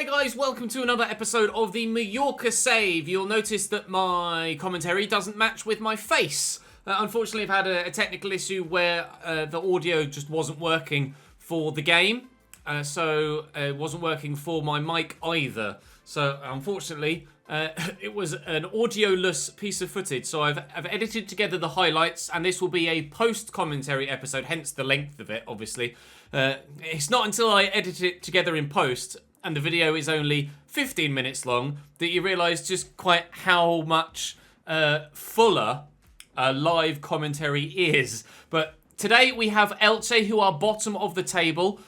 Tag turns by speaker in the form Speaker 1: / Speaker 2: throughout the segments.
Speaker 1: Hey guys, welcome to another episode of the Mallorca save. You'll notice that my commentary doesn't match with my face. Unfortunately, I've had a technical issue where the audio just wasn't working for the game. So it wasn't working for my mic either. So unfortunately, it was an audio-less piece of footage. So I've edited together the highlights, and this will be a post-commentary episode, hence the length of it, obviously. It's not until I edit it together in post, and the video is only 15 minutes long, that you realise just quite how much fuller live commentary is. But today we have Elche, who are bottom of the table.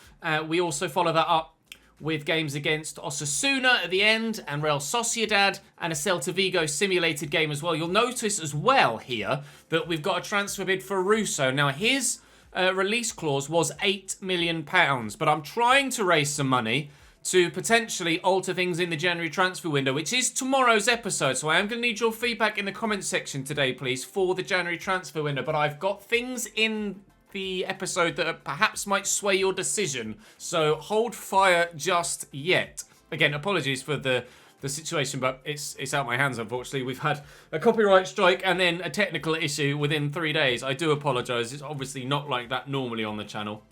Speaker 1: We also follow that up with games against Osasuna at the end, and Real Sociedad, and a Celta Vigo simulated game as well. You'll notice as well here that we've got a transfer bid for Russo. Now his release clause was £8 million, but I'm trying to raise some money to potentially alter things in the January transfer window, which is tomorrow's episode. So I am going to need your feedback in the comments section today, please, for the January transfer window. But I've got things in the episode that perhaps might sway your decision. So hold fire just yet. Again, apologies for the situation, but it's out of my hands, unfortunately. We've had a copyright strike and then a technical issue within 3 days. I do apologise. It's obviously not like that normally on the channel.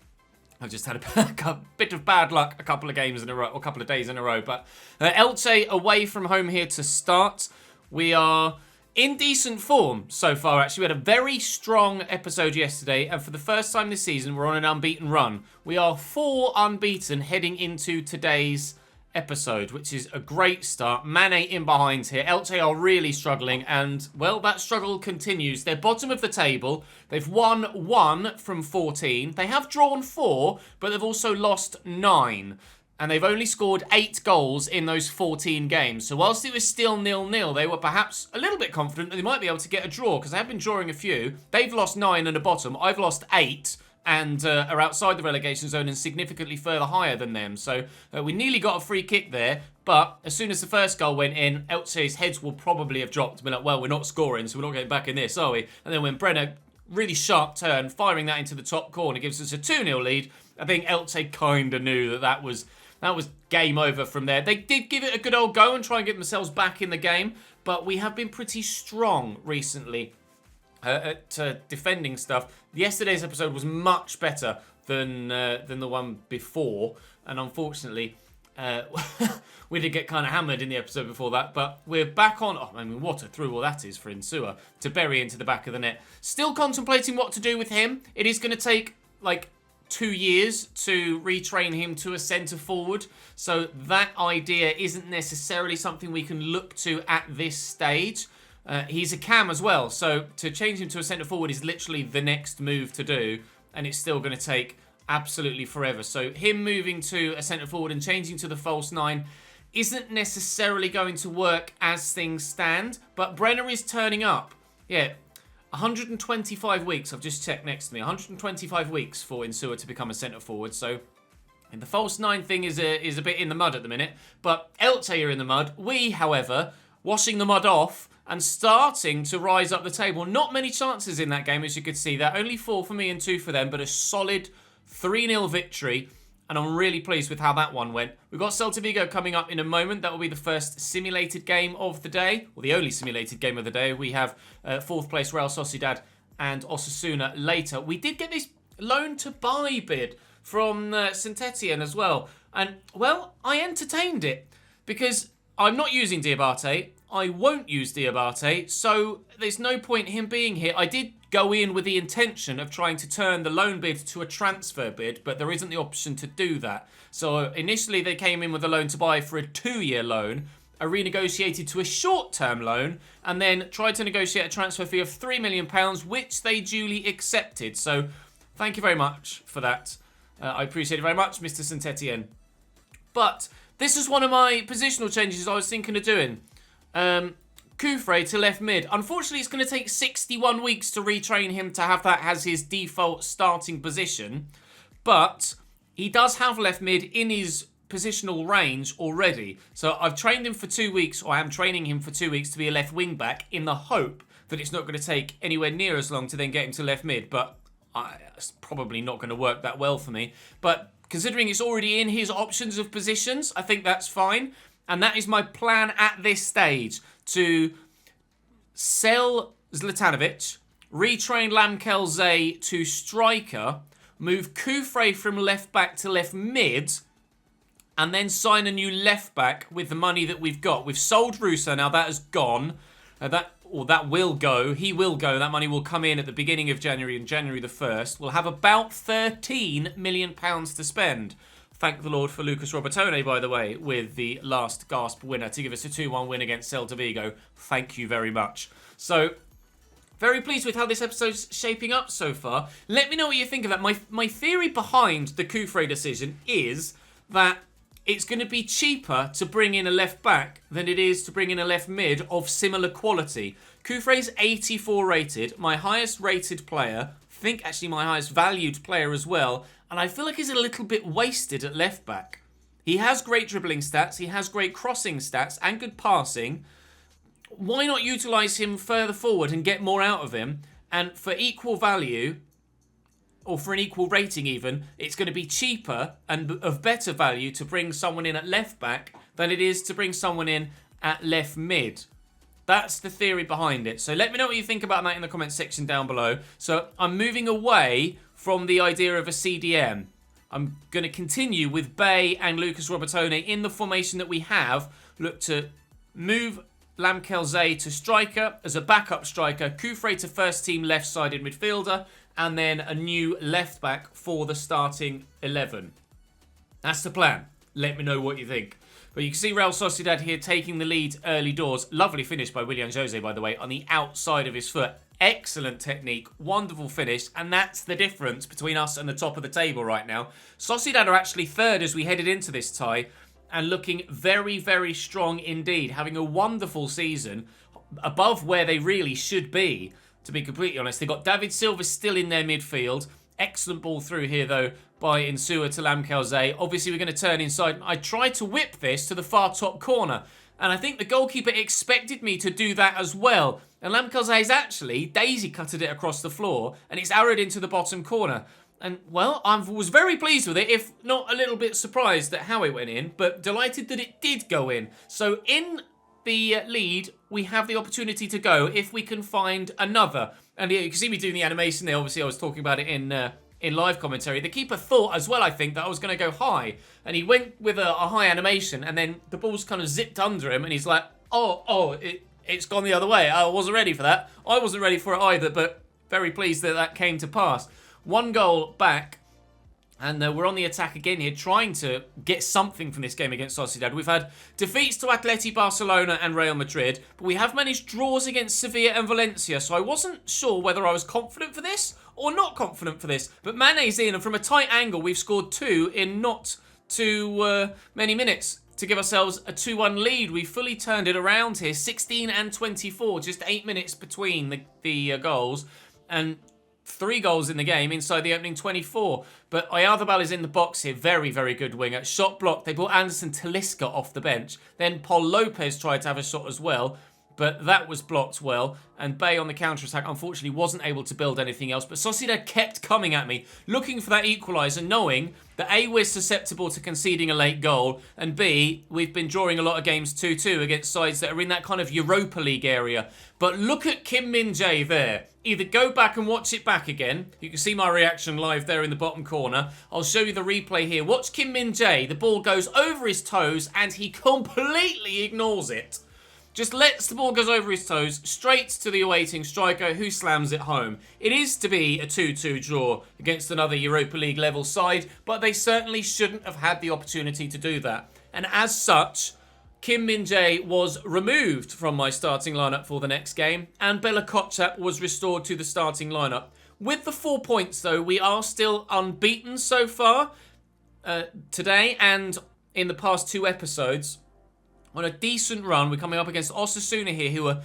Speaker 1: I've just had a bit of bad luck a couple of games in a row, or a couple of days in a row. But Elche away from home here to start. We are in decent form so far, actually. We had a very strong episode yesterday, and for the first time this season, we're on an unbeaten run. We are 4 unbeaten heading into today's episode, which is a great start. Mane in behind here. Elche are really struggling, and, well, that struggle continues. They're bottom of the table. They've won 1 from 14. They have drawn 4, but they've also lost 9. And they've only scored 8 goals in those 14 games. So whilst it was still 0-0, they were perhaps a little bit confident that they might be able to get a draw, because they have been drawing a few. They've lost 9 and a bottom. I've lost 8. And are outside the relegation zone and significantly further higher than them. So we nearly got a free kick there, but as soon as the first goal went in, Elche's heads will probably have dropped and be like, well, we're not scoring, so we're not getting back in this, are we? And then when Brenner, really sharp turn, firing that into the top corner, gives us a 2-0 lead, I think Elche kind of knew that was game over from there. They did give it a good old go and try and get themselves back in the game, but we have been pretty strong recently at defending stuff. Yesterday's episode was much better than the one before, and unfortunately, we did get kind of hammered in the episode before that. But we're back on. Oh, I mean, what a through all that is for Insua to bury into the back of the net. Still contemplating what to do with him. It is going to take like 2 years to retrain him to a centre forward, so that idea isn't necessarily something we can look to at this stage. He's a cam as well, so to change him to a centre forward is literally the next move to do, and it's still going to take absolutely forever. So him moving to a centre forward and changing to the false 9 isn't necessarily going to work as things stand, but Brenner is turning up. Yeah, 125 weeks, I've just checked next to me, 125 weeks for Insua to become a centre forward, so and the false 9 thing is a bit in the mud at the minute, but Elche are in the mud. We, however, washing the mud off and starting to rise up the table. Not many chances in that game, as you could see there. Only 4 for me and 2 for them, but a solid 3-0 victory. And I'm really pleased with how that one went. We've got Celta Vigo coming up in a moment. That will be the first simulated game of the day. Well, the only simulated game of the day. We have 4th place Real Sociedad and Osasuna later. We did get this loan to buy bid from Saint Etienne as well. And, well, I entertained it because I'm not using Diabate. I won't use Diabate, so there's no point him being here. I did go in with the intention of trying to turn the loan bid to a transfer bid, but there isn't the option to do that. So initially they came in with a loan to buy for a 2-year loan. I renegotiated to a short-term loan and then tried to negotiate a transfer fee of £3 million, which they duly accepted. So thank you very much for that. I appreciate it very much, Mr. Saint Etienne. But this is one of my positional changes I was thinking of doing. Kufre to left mid. Unfortunately, it's going to take 61 weeks to retrain him to have that as his default starting position. But he does have left mid in his positional range already. So I've trained him for 2 weeks, or I am training him for 2 weeks to be a left wing back in the hope that it's not going to take anywhere near as long to then get him to left mid. But it's probably not going to work that well for me. But considering it's already in his options of positions, I think that's fine. And that is my plan at this stage, to sell Zlatanovic, retrain Lamkelze to striker, move Kufre from left back to left mid, and then sign a new left back with the money that we've got. We've sold Russo, now that has gone. That will go. He will go. That money will come in at the beginning of January, and January the 1st. We'll have about £13 million to spend. Thank the Lord for Lucas Robertone, by the way, with the last gasp winner to give us a 2-1 win against Celta Vigo. Thank you very much. So, very pleased with how this episode's shaping up so far. Let me know what you think of that. My theory behind the Kufre decision is that it's going to be cheaper to bring in a left back than it is to bring in a left mid of similar quality. Kufre's 84 rated, my highest rated player, I think actually my highest valued player as well, and I feel like he's a little bit wasted at left back. He has great dribbling stats, he has great crossing stats and good passing. Why not utilise him further forward and get more out of him? And for equal value, or for an equal rating even, it's going to be cheaper and of better value to bring someone in at left back than it is to bring someone in at left mid. That's the theory behind it. So let me know what you think about that in the comments section down below. So I'm moving away from the idea of a CDM. I'm going to continue with Bay and Lucas Robertone in the formation that we have. Look to move Lamkelze to striker as a backup striker, Kufre to first team left-sided midfielder, and then a new left back for the starting 11. That's the plan. Let me know what you think. But you can see Real Sociedad here taking the lead early doors. Lovely finish by Willian Jose, by the way, on the outside of his foot. Excellent technique, wonderful finish, and that's the difference between us and the top of the table right now. Sociedad are actually third as we headed into this tie, and looking very, very strong indeed, having a wonderful season, above where they really should be, to be completely honest. They've got David Silva still in their midfield. Excellent ball through here, though, by Insua to Lamkelze. Obviously, we're going to turn inside. I tried to whip this to the far top corner, and I think the goalkeeper expected me to do that as well. And Lamkelze's actually daisy-cutted it across the floor, and it's arrowed into the bottom corner. And, well, I was very pleased with it, if not a little bit surprised at how it went in, but delighted that it did go in. So, in the lead, we have the opportunity to go if we can find another. And you can see me doing the animation there. Obviously, I was talking about it in live commentary. The keeper thought as well, I think, that I was going to go high. And he went with a high animation, and then the ball's kind of zipped under him, and he's like, it's gone the other way. I wasn't ready for that. I wasn't ready for it either, but very pleased that that came to pass. 1 goal back, and we're on the attack again here, trying to get something from this game against Sociedad. We've had defeats to Atleti, Barcelona and Real Madrid, but we have managed draws against Sevilla and Valencia, so I wasn't sure whether I was confident for this or not confident for this. But Mane's in, and from a tight angle, we've scored 2 in not too many minutes to give ourselves a 2-1 lead. We fully turned it around here, 16 and 24, just 8 minutes between the goals, and 3 goals in the game inside the opening 24. But Oyarzabal is in the box here. Very, very good winger. Shot blocked. They brought Anderson Talisca off the bench. Then Paul Lopez tried to have a shot as well, but that was blocked well. And Bay on the counter-attack unfortunately wasn't able to build anything else. But Sociedad kept coming at me, looking for that equaliser, knowing that A, we're susceptible to conceding a late goal, and B, we've been drawing a lot of games 2-2 against sides that are in that kind of Europa League area. But look at Kim Min-jae there. Either go back and watch it back again. You can see my reaction live there in the bottom corner. I'll show you the replay here. Watch Kim Min-jae. The ball goes over his toes and he completely ignores it. Just lets the ball go over his toes, straight to the awaiting striker who slams it home. It is to be a 2-2 draw against another Europa League level side, but they certainly shouldn't have had the opportunity to do that. And as such, Kim Min-jae was removed from my starting lineup for the next game, and Bella Kotchap was restored to the starting lineup. With the 4 points, though, we are still unbeaten so far today and in the past 2 episodes. On a decent run, we're coming up against Osasuna here, who are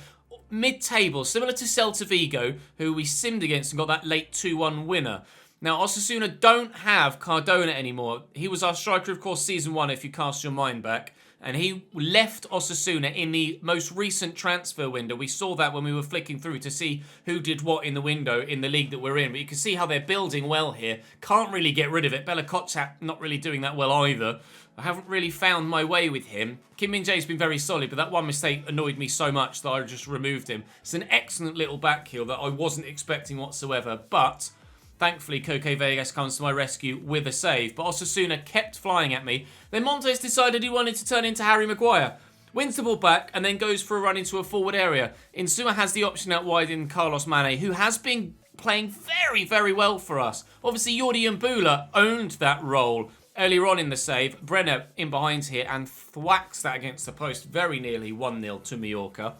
Speaker 1: mid-table, similar to Celta Vigo, who we simmed against and got that late 2-1 winner. Now, Osasuna don't have Cardona anymore. He was our striker, of course, season 1, if you cast your mind back. And he left Osasuna in the most recent transfer window. We saw that when we were flicking through to see who did what in the window in the league that we're in. But you can see how they're building well here. Can't really get rid of it. Bella Kotchap not really doing that well either. I haven't really found my way with him. Kim Min-jae's been very solid, but that one mistake annoyed me so much that I just removed him. It's an excellent little back heel that I wasn't expecting whatsoever. But thankfully, Koke Vegas comes to my rescue with a save. But Osasuna kept flying at me. Then Montes decided he wanted to turn into Harry Maguire. Wins the ball back and then goes for a run into a forward area. Insua has the option out wide in Carlos Mane, who has been playing very, very well for us. Obviously, Jordi Mbula owned that role earlier on in the save. Brenner in behind here and thwacks that against the post very nearly 1-0 to Mallorca.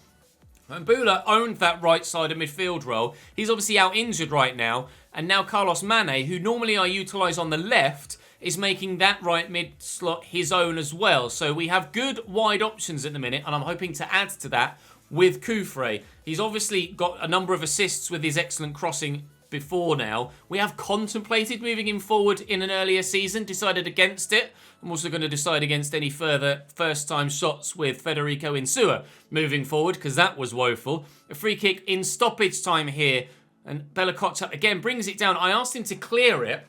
Speaker 1: Mbula owned that right side of midfield role. He's obviously out injured right now. And now Carlos Mane, who normally I utilise on the left, is making that right mid slot his own as well. So we have good wide options at the minute, and I'm hoping to add to that with Kufre. He's obviously got a number of assists with his excellent crossing before now. We have contemplated moving him forward in an earlier season, decided against it. I'm also going to decide against any further first-time shots with Federico Insua moving forward, because that was woeful. A free kick in stoppage time here, and Bella Kotchap again brings it down. I asked him to clear it,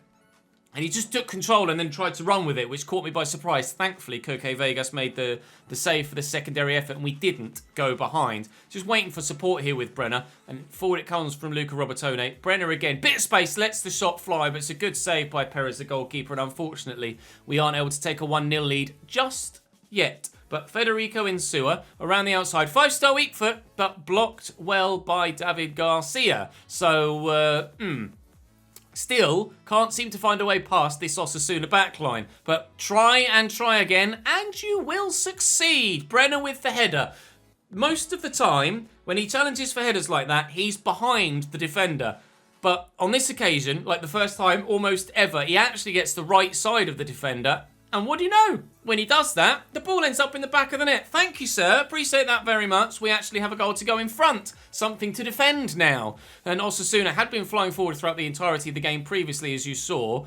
Speaker 1: and he just took control and then tried to run with it, which caught me by surprise. Thankfully, Koke Vegas made the save for the secondary effort, and we didn't go behind. Just waiting for support here with Brenner. And forward it comes from Luca Robertone. Brenner again. Bit of space, lets the shot fly, but it's a good save by Perez, the goalkeeper. And unfortunately, we aren't able to take a 1-0 lead just yet. But Federico Insua around the outside. 5-star weak foot, but blocked well by David Garcia. So, still, can't seem to find a way past this Osasuna backline. But try and try again, and you will succeed. Brenner with the header. Most of the time, when he challenges for headers like that, he's behind the defender. But on this occasion, like the first time almost ever, he actually gets the right side of the defender. And what do you know? When he does that, the ball ends up in the back of the net. Thank you, sir. Appreciate that very much. We actually have a goal to go in front. Something to defend now. And Osasuna had been flying forward throughout the entirety of the game previously, as you saw.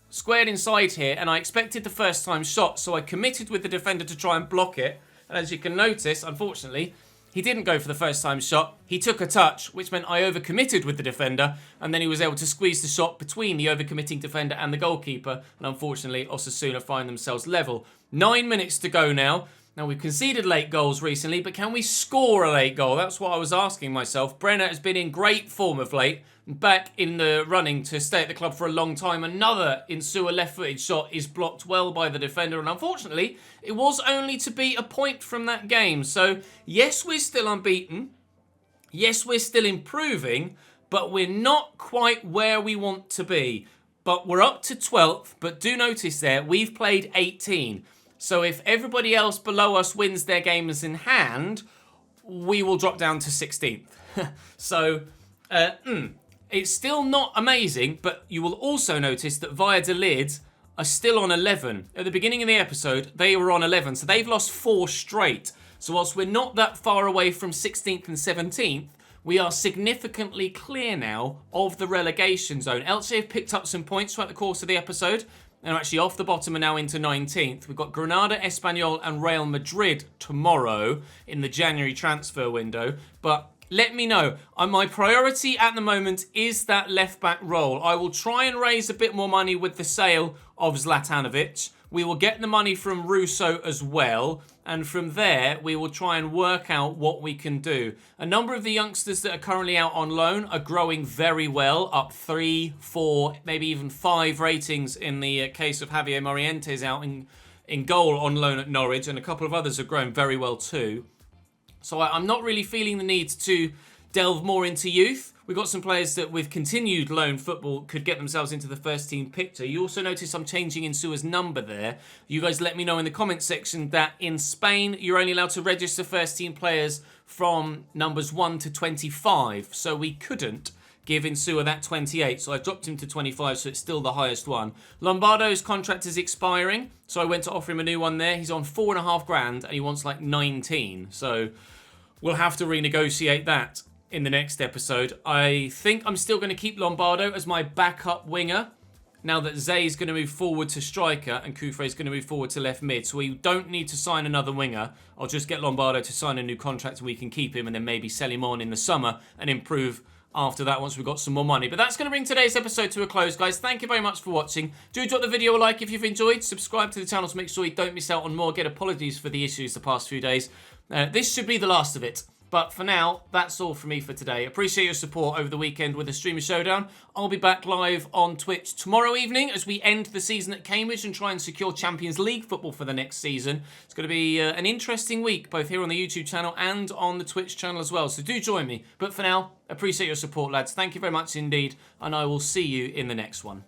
Speaker 1: Squared inside here, and I expected the first time shot, so I committed with the defender to try and block it. And as you can notice, unfortunately, he didn't go for the first time shot. He took a touch, which meant I overcommitted with the defender, and then he was able to squeeze the shot between the overcommitting defender and the goalkeeper, and unfortunately, Osasuna find themselves level. 9 minutes to go now. Now, we've conceded late goals recently, but can we score a late goal? That's what I was asking myself. Brenner has been in great form of late, back in the running to stay at the club for a long time. Another Insua left-footed shot is blocked well by the defender, and unfortunately, it was only to be a point from that game. So, yes, we're still unbeaten. Yes, we're still improving, but we're not quite where we want to be. But we're up to 12th, but do notice there, we've played 18. So if everybody else below us wins their games in hand, we will drop down to 16th. So, it's still not amazing, but you will also notice that Valladolid are still on 11. At the beginning of the episode, they were on 11, so they've lost 4 straight. So whilst we're not that far away from 16th and 17th, we are significantly clear now of the relegation zone. Elche have picked up some points throughout the course of the episode. They're actually off the bottom and now into 19th. We've got Granada, Espanyol and Real Madrid tomorrow in the January transfer window. But let me know. My priority at the moment is that left-back role. I will try and raise a bit more money with the sale of Zlatanovic. We will get the money from Russo as well. And from there, we will try and work out what we can do. A number of the youngsters that are currently out on loan are growing very well. Up 3, 4, maybe even 5 ratings in the case of Javier Morientes out in goal on loan at Norwich. And a couple of others have grown very well too. So I'm not really feeling the need to delve more into youth. We've got some players that with continued loan football could get themselves into the first team picture. You also notice I'm changing Insua's number there. You guys let me know in the comments section that in Spain, you're only allowed to register first team players from numbers 1 to 25. So we couldn't give Insua that 28. So I dropped him to 25, so it's still the highest one. Lombardo's contract is expiring, so I went to offer him a new one there. He's on $4.5 grand and he wants like 19. So we'll have to renegotiate that. in the next episode. I think I'm still going to keep Lombardo as my backup winger, now that Zay's going to move forward to striker and Kufre's going to move forward to left mid. So we don't need to sign another winger. I'll just get Lombardo to sign a new contract and we can keep him and then maybe sell him on in the summer and improve after that once we've got some more money. But that's going to bring today's episode to a close, guys. Thank you very much for watching. Do drop the video a like if you've enjoyed. Subscribe to the channel to make sure you don't miss out on more. Get apologies for the issues the past few days. This should be the last of it. But for now, that's all from me for today. Appreciate your support over the weekend with the Streamer Showdown. I'll be back live on Twitch tomorrow evening as we end the season at Cambridge and try and secure Champions League football for the next season. It's going to be an interesting week, both here on the YouTube channel and on the Twitch channel as well. So do join me. But for now, appreciate your support, lads. Thank you very much indeed, and I will see you in the next one.